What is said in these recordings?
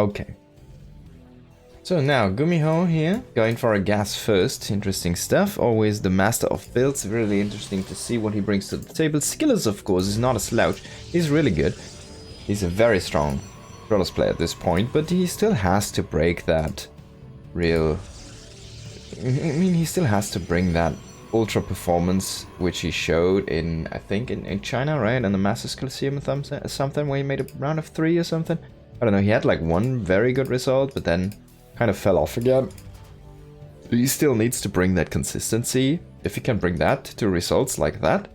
Okay. So now, Gumiho here, going for a gas first. Interesting stuff. Always the master of builds. Really interesting to see what he brings to the table. Skillous, of course, is not a slouch. He's really good. He's a very strong Protoss player at this point, but he still has to break that real... I mean, he still has to bring that ultra performance, which he showed in, I think, in China, right? In the Masters Coliseum or something, where he made a round of 3 or something. I don't know, he had like one very good result, but then kind of fell off again. He still needs to bring that consistency. If he can bring that to results like that,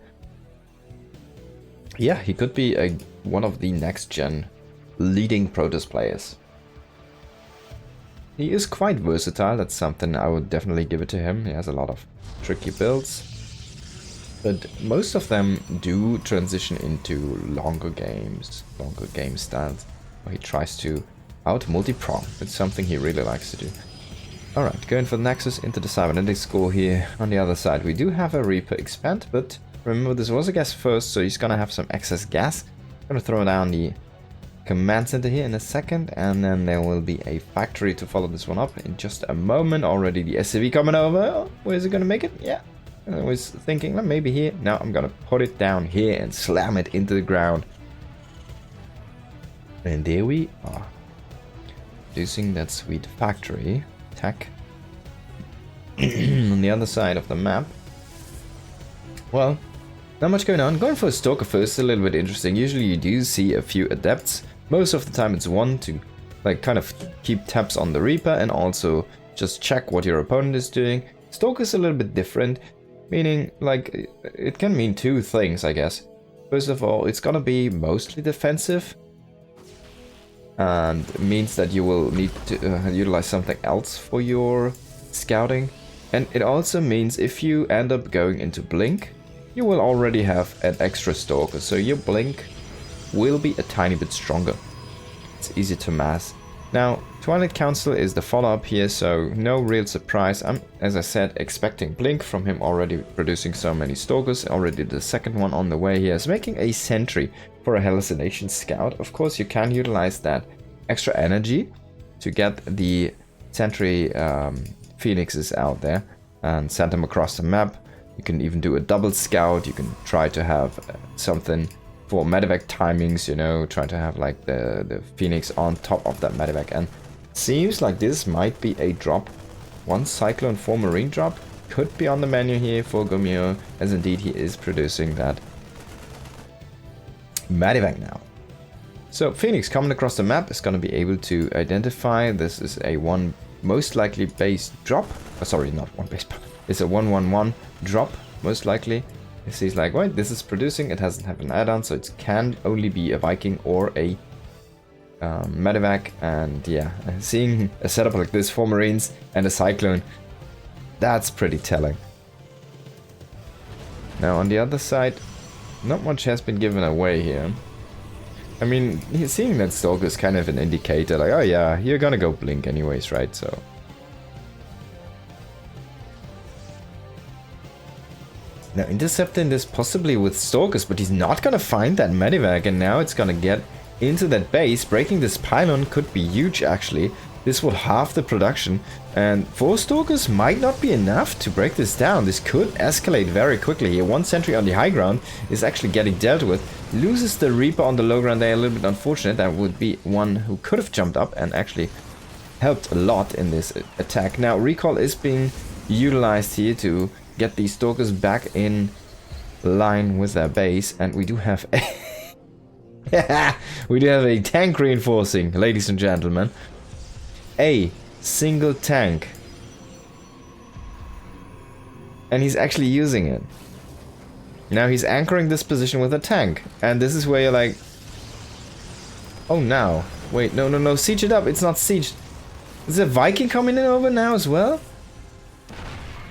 yeah, he could be one of the next gen leading Protoss players. He is quite versatile, that's something I would definitely give it to him. He has a lot of tricky builds, but most of them do transition into longer game styles, where he tries to out multi-prong. It's something he really likes to do. Alright, going for the Nexus into the cybernetics core here. On the other side we do have a Reaper expand, but remember this was a gas first, so he's gonna have some excess gas. Gonna throw down the command center here in a second, and then there will be a factory to follow this one up in just a moment. Already the SCV coming over. Oh, where is it gonna make it? Yeah. I was thinking, well, maybe here. No, I'm gonna put it down here and slam it into the ground. And there we are. Producing that sweet factory tech. On the other side of the map. Well, not much going on. Going for a Stalker first, a little bit interesting. Usually you do see a few Adepts. Most of the time it's one to like kind of keep tabs on the Reaper and also just check what your opponent is doing. Stalker's a little bit different, meaning like it can mean two things, I guess. First of all, it's gonna be mostly defensive, and means that you will need to utilize something else for your scouting. And it also means if you end up going into Blink, you will already have an extra Stalker, so your Blink will be a tiny bit stronger. It's easy to mass. Now, Twilight Council is the follow-up here, so no real surprise. I'm, as I said, expecting Blink from him, already producing so many Stalkers. Already the second one on the way here is making a Sentry for a Hallucination Scout. Of course, you can utilize that extra energy to get the Sentry Phoenixes out there and send them across the map. You can even do a double scout. You can try to have something for medevac timings, you know, try to have like the Phoenix on top of that medevac. And it seems like this might be a drop. One Cyclone, 4 Marine drop could be on the menu here for Gumiho, as indeed he is producing that medevac now. So Phoenix coming across the map is going to be able to identify this is a one most likely base drop. Oh, sorry, not one base. It's a 1-1-1 drop, most likely. He's like, wait, this is producing, it doesn't have an add-on, so it can only be a Viking or a medevac. And yeah, seeing a setup like this, 4 Marines and a Cyclone, that's pretty telling. Now on the other side, not much has been given away here. I mean, seeing that Stalker is kind of an indicator, like, oh yeah, you're gonna go Blink anyways, right? So now intercepting this possibly with Stalkers, but he's not gonna find that medevac, and now it's gonna get into that base. Breaking this pylon could be huge actually. This would halve the production, and 4 Stalkers might not be enough to break this down. This could escalate very quickly here. 1 sentry on the high ground is actually getting dealt with. Loses the Reaper on the low ground there, a little bit unfortunate. That would be one who could have jumped up and actually helped a lot in this attack. Now recall is being utilized here to get these Stalkers back in line with their base, and we do have a tank reinforcing, ladies and gentlemen. A single tank, and he's actually using it. Now he's anchoring this position with a tank, and this is where you're like, oh no, wait, no, siege it up. It's not siege. Is a Viking coming in over now as well?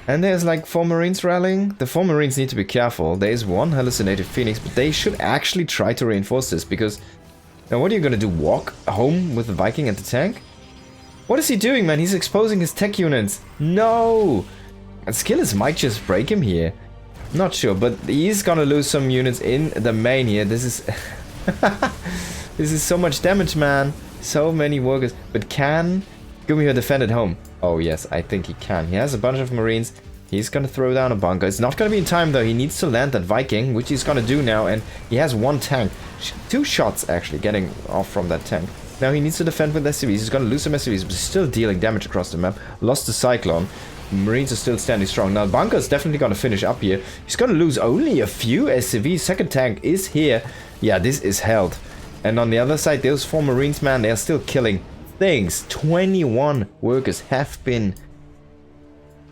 And there's like 4 Marines rallying. The 4 Marines need to be careful. There is 1 hallucinated Phoenix, but they should actually try to reinforce this, because now what are you gonna do, walk home with the Viking and the tank? What is he doing, man? He's exposing his tech units. No! And Skillous might just break him here. Not sure, but he's gonna lose some units in the main here. This is this is so much damage, man. So many workers. But can Gumiho defend at home? Oh yes, I think he can. He has a bunch of Marines. He's gonna throw down a bunker. It's not gonna be in time though. He needs to land that Viking, which he's gonna do now. And he has one tank. 2 shots actually getting off from that tank. Now he needs to defend with SCVs. He's gonna lose some SCVs, but still dealing damage across the map. Lost the Cyclone. Marines are still standing strong. Now bunker's definitely gonna finish up here. He's gonna lose only a few SCVs. Second tank is here. Yeah, this is held. And on the other side, those 4 Marines, man, they are still killing things. 21 workers have been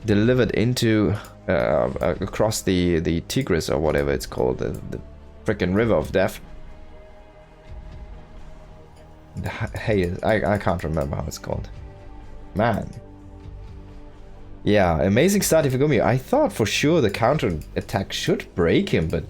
delivered into across the Tigris or whatever it's called, the freaking river of death. Hey, I can't remember how it's called. Man. Yeah, amazing start for Gumiho. I thought for sure the counter attack should break him, but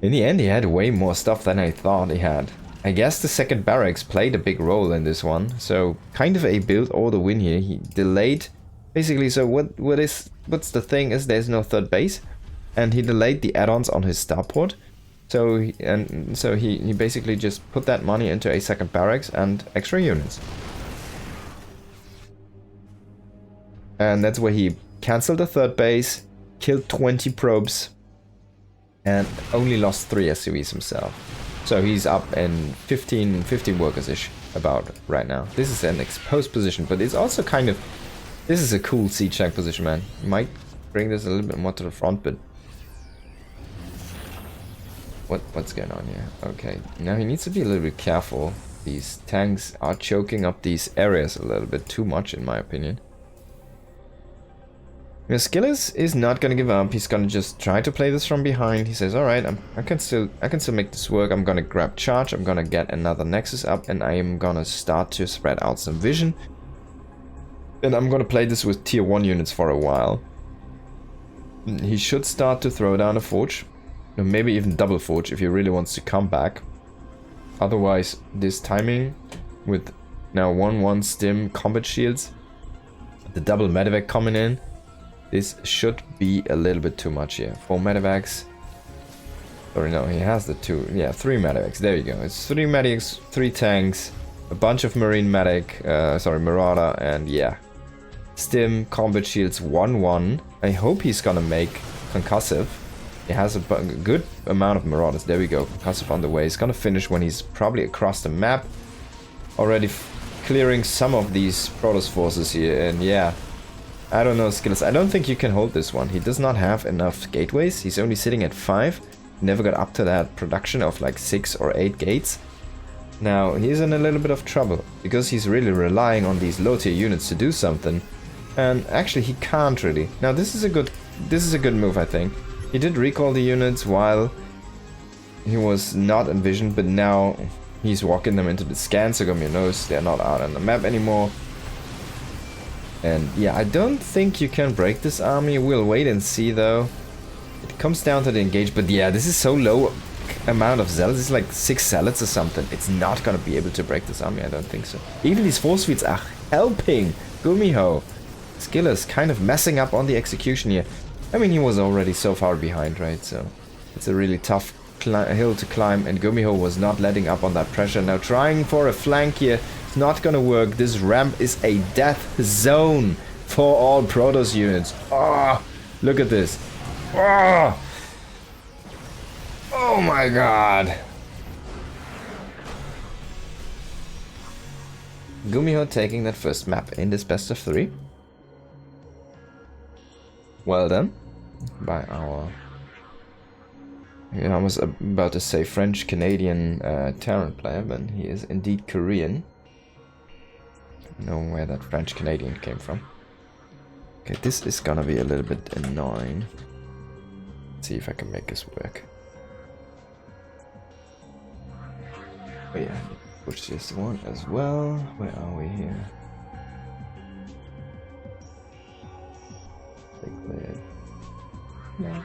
in the end he had way more stuff than I thought he had. I guess the second barracks played a big role in this one, so kind of a build order win here. He delayed, basically. So what's the thing is there's no third base, and he delayed the add-ons on his starport. So he basically just put that money into a second barracks and extra units. And that's where he cancelled the third base, killed 20 probes, and only lost 3 SCVs himself. So he's up in 15 workers-ish about right now. This is an exposed position, but it's also kind of... This is a cool siege tank position, man. Might bring this a little bit more to the front, but... What's going on here? Okay, now he needs to be a little bit careful. These tanks are choking up these areas a little bit too much, in my opinion. Skillous is not gonna give up. He's gonna just try to play this from behind. He says, "All right, I can still make this work. I'm gonna grab charge. I'm gonna get another Nexus up, and I am gonna start to spread out some vision. And I'm gonna play this with tier 1 units for a while." He should start to throw down a forge, or maybe even double forge if he really wants to come back. Otherwise, this timing with now 1-1 stim combat shields, the double medevac coming in. This should be a little bit too much here. 4 medevacs. Or no, he has the 2. Yeah, 3 medevacs. There you go. It's 3 medics, 3 tanks, a bunch of marine medic, marauder, and yeah. Stim, combat shields, 1-1. I hope he's gonna make concussive. He has a good amount of marauders. There we go. Concussive on the way. He's gonna finish when he's probably across the map. Already clearing some of these Protoss forces here, and yeah. I don't know, Skillous. I don't think you can hold this one. He does not have enough gateways. He's only sitting at 5. Never got up to that production of like 6 or 8 gates. Now, he's in a little bit of trouble, because he's really relying on these low tier units to do something. And actually, he can't really. Now, this is a good move, I think. He did recall the units while he was not envisioned, but now he's walking them into the scan, so Gumiho knows they're not out on the map anymore. And yeah, I don't think you can break this army. We'll wait and see though. It comes down to the engage, but yeah, this is so low amount of zealots. It's like 6 zealots or something. It's not gonna be able to break this army, I don't think so. Even these force feeds are helping Gumiho. Skillous kind of messing up on the execution here. I mean, he was already so far behind, right? So it's a really tough hill to climb, and Gumiho was not letting up on that pressure. Now trying for a flank here. Not gonna work. This ramp is a death zone for all Protoss units. Oh, look at this. Oh, oh my god. Gumiho taking that first map in this best of 3. Well done by our... I was about to say French-Canadian Terran player, but he is indeed Korean. Know where that French Canadian came from. Okay, this is gonna be a little bit annoying. Let's see if I can make this work. Oh yeah, push this one as well. Where are we here? Yeah.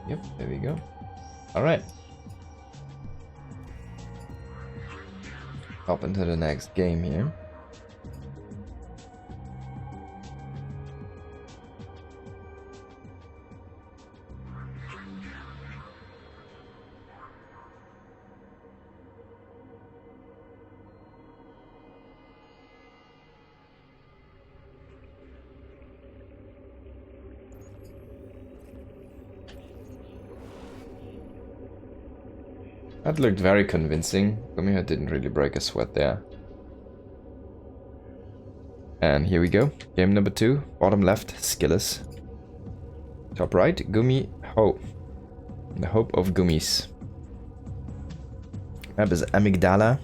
Yep, there we go. All right. Hop into the next game here. That looked very convincing. Gumiho didn't really break a sweat there. And here we go. Game number 2. Bottom left, Skillous. Top right, Gumiho. The hope of gummies. Map is Amygdala.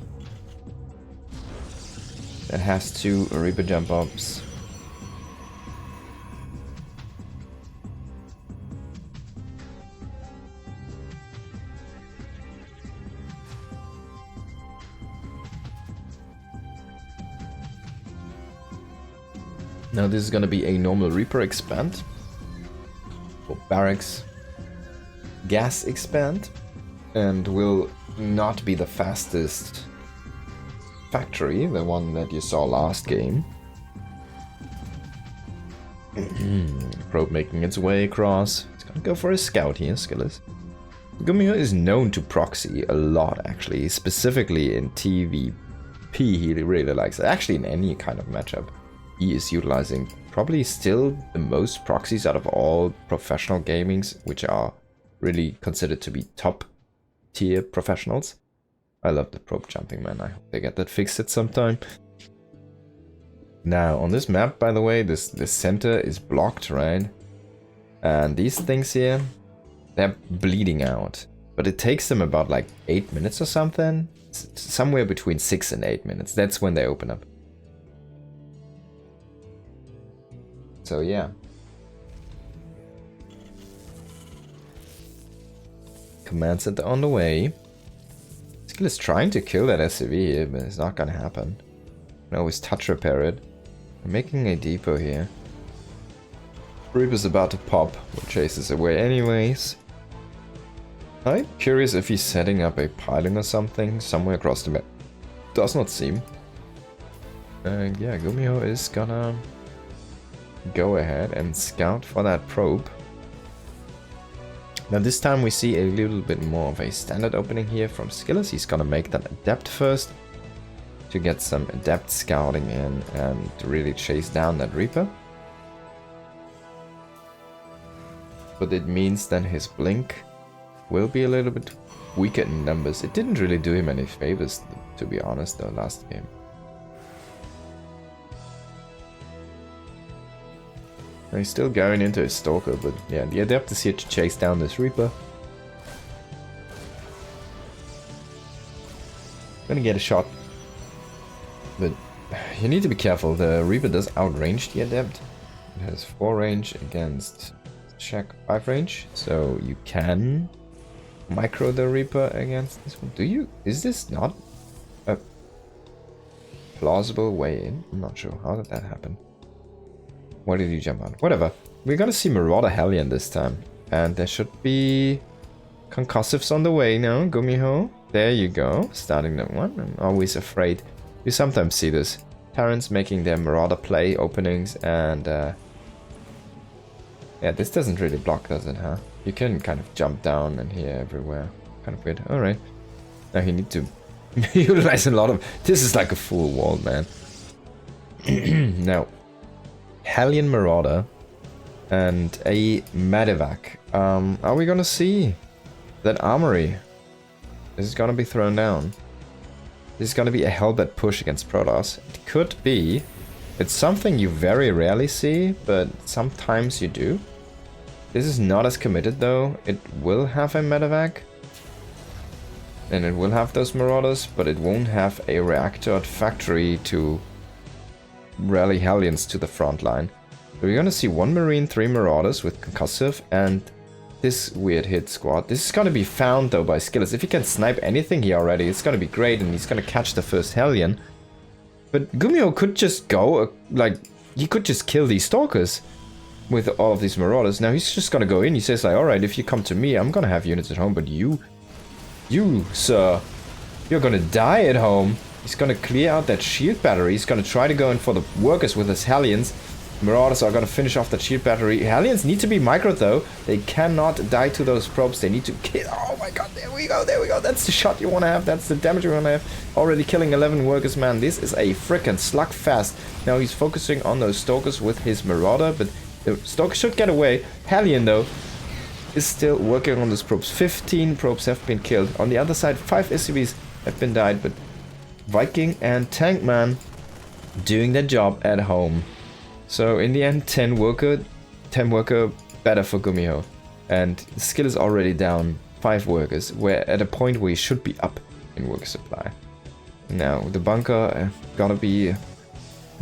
That has 2 Reaper jump ups. Now this is gonna be a normal Reaper expand. For barracks. Gas expand. And will not be the fastest factory, the one that you saw last game. Probe making its way across. It's gonna go for a scout here, Skillous. Gumiho is known to proxy a lot, actually, specifically in TVP. He really likes it. Actually, in any kind of matchup, he is utilizing probably still the most proxies out of all professional gamings, which are really considered to be top tier professionals. I love the probe jumping, man. I hope they get that fixed at some time. Now, on this map, by the way, this center is blocked, right? And these things here, they're bleeding out. But it takes them about like 8 minutes or something. Somewhere between 6 and 8 minutes. That's when they open up. So yeah. Command center on the way. Skill is trying to kill that SCV here, but it's not gonna happen. You can always touch repair it. I'm making a depot here. Reaper's about to pop, but chases away anyways. I'm curious if he's setting up a piling or something somewhere across the map. Does not seem. And yeah, Gumiho is gonna go ahead and scout for that probe. Now this time we see a little bit more of a standard opening here from Skillous. He's gonna make that adept first to get some adept scouting in and to really chase down that Reaper. But it means then his blink will be a little bit weaker in numbers. It didn't really do him any favors, to be honest, though, last game. Now he's still going into his Stalker, but yeah, the Adept is here to chase down this Reaper. Gonna get a shot. But you need to be careful, the Reaper does outrange the Adept. It has 4 range against check 5 range, so you can micro the Reaper against this one. Do you? Is this not a plausible way in? I'm not sure. How did that happen? Why did you jump on? Whatever. We're gonna see Marauder Hellion this time. And there should be concussives on the way now, Gumiho. There you go. Starting that one. I'm always afraid. You sometimes see this. Terrans making their Marauder play openings and yeah, this doesn't really block, does it, huh? You can kind of jump down and here everywhere. Kind of weird. Alright. Now you need to utilize a lot of... This is like a full wall, man. Now, Hellion Marauder and a Medivac. Are we gonna see that armory? This is gonna be thrown down. This is gonna be a Hellbat push against Protoss. It could be. It's something you very rarely see, but sometimes you do. This is not as committed though. It will have a Medivac. And it will have those Marauders, but it won't have a reactor at factory to rally Hellions to the front line. So we're gonna see 1 Marine, 3 Marauders with concussive, and this weird hit squad. This is gonna be found though by Skillous. If he can snipe anything here already, it's gonna be great, and he's gonna catch the first Hellion. But Gumiho could just go, like, he could just kill these Stalkers with all of these Marauders. Now he's just gonna go in, he says like, alright, if you come to me, I'm gonna have units at home, but you, sir, you're gonna die at home. He's gonna clear out that shield battery, he's gonna try to go in for the workers with his Hellions. Marauders are gonna finish off that shield battery. Hellions need to be microed though, they cannot die to those probes, they need to kill. Oh my god, there we go, that's the shot you wanna have, that's the damage you wanna have. Already killing 11 workers, man, this is a frickin' slugfest. Now he's focusing on those Stalkers with his Marauder, but the Stalker should get away. Hellion though, is still working on those probes. 15 probes have been killed. On the other side, 5 SCVs have been died, but Viking and Tankman doing their job at home. So in the end, 10 worker better for Gumiho. And skill is already down 5 workers. We're at a point where he should be up in worker supply. Now, the bunker gotta be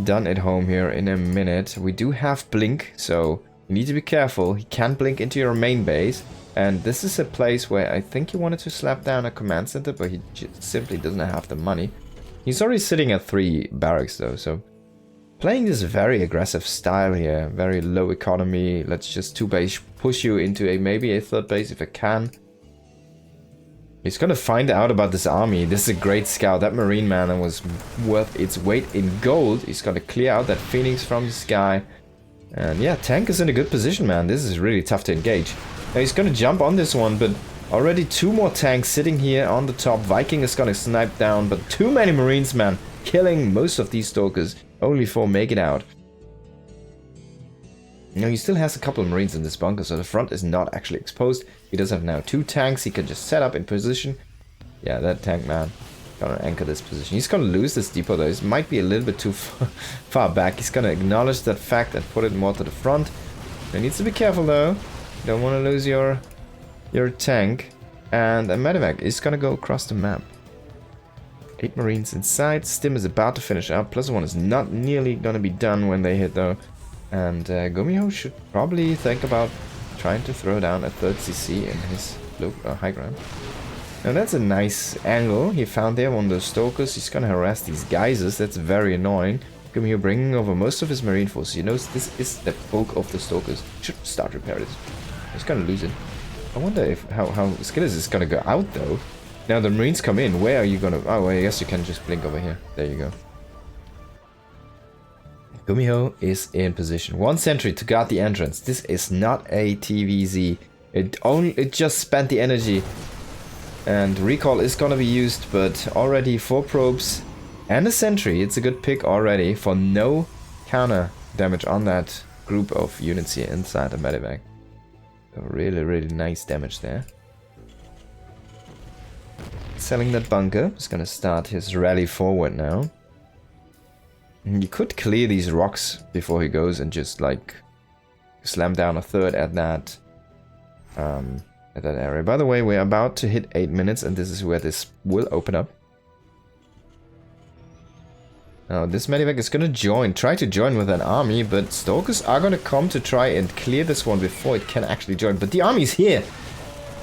done at home here in a minute. We do have blink, so you need to be careful. He can blink into your main base. And this is a place where I think he wanted to slap down a command center, but he just simply doesn't have the money. He's already sitting at 3 barracks though, so playing this very aggressive style here, very low economy. Let's just 2 base push you into maybe a 3rd base if I can. He's gonna find out about this army. This is a great scout. That marine man was worth its weight in gold. He's gonna clear out that phoenix from the sky. And yeah, tank is in a good position, man. This is really tough to engage. Now he's gonna jump on this one, but already 2 more tanks sitting here on the top. Viking is gonna snipe down, but too many marines, man. Killing most of these stalkers. Only 4 make it out. Now he still has a couple of marines in this bunker, so the front is not actually exposed. He does have now 2 tanks he can just set up in position. Yeah, that tank man gonna anchor this position. He's gonna lose this depot though. It might be a little bit too far back. He's gonna acknowledge that fact and put it more to the front. He needs to be careful though. You don't want to lose your tank. And a medevac is gonna go across the map. 8 marines inside. Stim is about to finish up. +1 is not nearly gonna be done when they hit though. And Gumiho should probably think about trying to throw down a 3rd CC in his high ground. Now that's a nice angle he found there on those stalkers. He's gonna harass these geysers. That's very annoying. Gumiho bringing over most of his marine forces. You know, this is the bulk of the stalkers. Should start repair this. He's gonna lose it. I wonder if how Skillous is gonna go out though. Now the marines come in. Where are you gonna? Oh, well, I guess you can just blink over here. There you go. Gumiho is in position. 1 sentry to guard the entrance. This is not a TVZ. It just spent the energy. And recall is gonna be used, but already 4 probes and a sentry. It's a good pick already for no counter damage on that group of units here inside the medevac. So really nice damage there. Selling that bunker. He's gonna start his rally forward now. You could clear these rocks before he goes and just like slam down a 3rd at that area. By the way, we're about to hit 8 minutes and this is where this will open up. Now this medevac is gonna try to join with an army, but stalkers are gonna come to try and clear this one before it can actually join. But the army's here!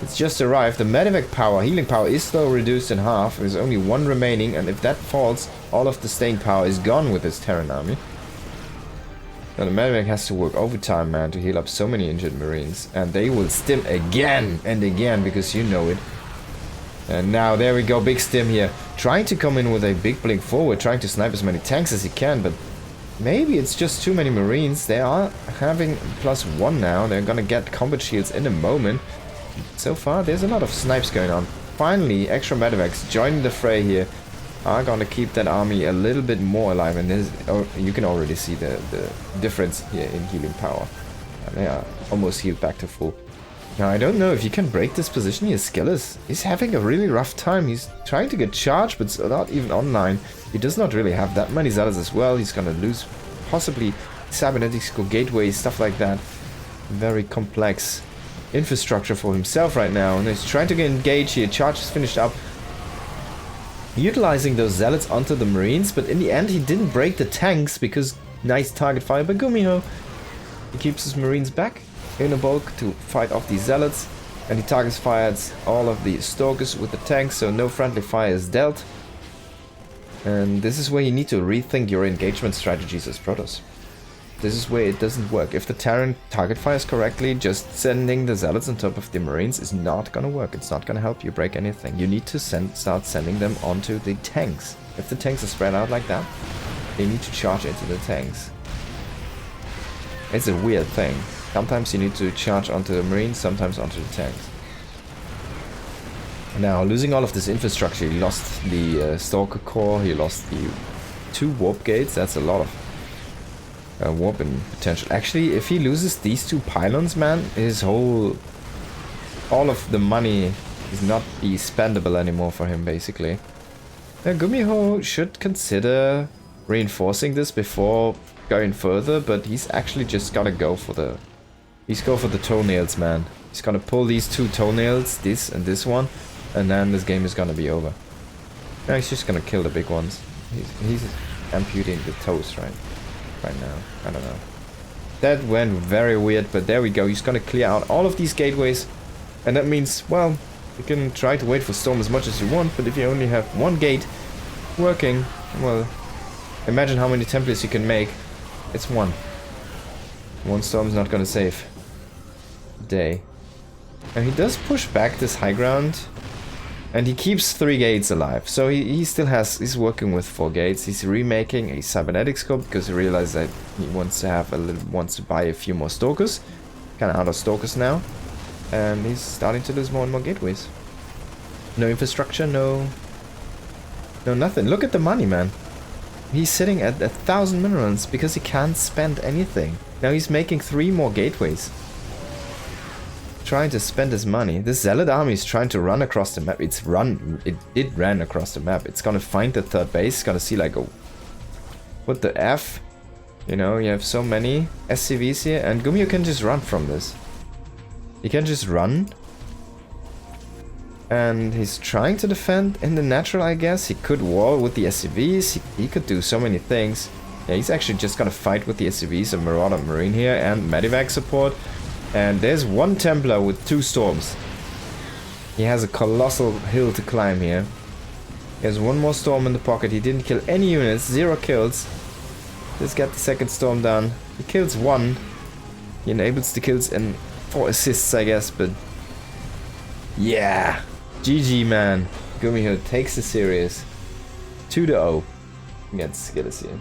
It's just arrived. The medevac power, healing power, is though reduced in half. There's only 1 remaining, and if that falls, all of the staying power is gone with this Terran army. Now the medevac has to work overtime, man, to heal up so many injured marines. And they will stim again and again, because you know it. And now, there we go, big stim here. Trying to come in with a big blink forward, trying to snipe as many tanks as he can, but maybe it's just too many marines. They are having +1 now. They're gonna get combat shields in a moment. So far, there's a lot of snipes going on. Finally, extra medevacs joining the fray here are gonna keep that army a little bit more alive, and you can already see the difference here in healing power. And they are almost healed back to full. Now, I don't know if you can break this position here. Skillous is having a really rough time. He's trying to get charged, but it's not even online. He does not really have that many zealots as well. He's gonna lose possibly cybernetical gateways, stuff like that. Very complex infrastructure for himself right now, and he's trying to get engaged here. Charge is finished up, utilizing those zealots onto the marines, but in the end he didn't break the tanks because nice target fire by Gumiho. He keeps his marines back in a bulk to fight off these zealots, and he targets fires all of the stalkers with the tanks, so no friendly fire is dealt. And this is where you need to rethink your engagement strategies as Protoss. This is where it doesn't work. If the Terran target fires correctly, just sending the zealots on top of the marines is not gonna work. It's not gonna help you break anything. You need to start sending them onto the tanks. If the tanks are spread out like that, they need to charge into the tanks. It's a weird thing. Sometimes you need to charge onto the marines, sometimes onto the tanks. Now, losing all of this infrastructure, he lost the Stalker Core, he lost the 2 warp gates. That's a lot of warping potential. Actually, if he loses these 2 pylons, man, his whole all of the money is not be spendable anymore for him, basically. Now, Gumiho should consider reinforcing this before going further, but he's actually just gotta go for the... He's go for the toenails, man. He's gonna pull these 2 toenails, this and this one, and then this game is gonna be over. No, he's just gonna kill the big ones. He's amputating the toes right now. I don't know. That went very weird, but there we go. He's gonna clear out all of these gateways, and that means, well, you can try to wait for storm as much as you want, but if you only have 1 gate working, well, imagine how many templates you can make. It's 1. 1 storm's not gonna save the day. And he does push back this high ground, and he keeps 3 gates alive. So he still has, he's working with 4 gates. He's remaking a cybernetic scope because he realized that he wants to have wants to buy a few more stalkers. Kind of out of stalkers now. And he's starting to lose more and more gateways. No infrastructure, no nothing. Look at the money, man. He's sitting at 1,000 minerals because he can't spend anything. Now he's making 3 more gateways. Trying to spend his money. This Zealot army is trying to run across the map. It did run across the map. It's gonna find the 3rd base. It's gonna see like, oh, what the F? You know, you have so many SCVs here, and Gumiho can just run from this. He can just run. And he's trying to defend in the natural, I guess. He could wall with the SCVs. He could do so many things. Yeah, he's actually just gonna fight with the SCVs, a Marauder Marine here, and Medivac support. And there's 1 Templar with 2 storms. He has a colossal hill to climb here. He has 1 more storm in the pocket. He didn't kill any units, 0 kills. Just got the 2nd storm done. He kills 1. He enables the kills and 4 assists, I guess, but... yeah! GG, man. Gumiho takes it serious. 2-0 against Skillous here.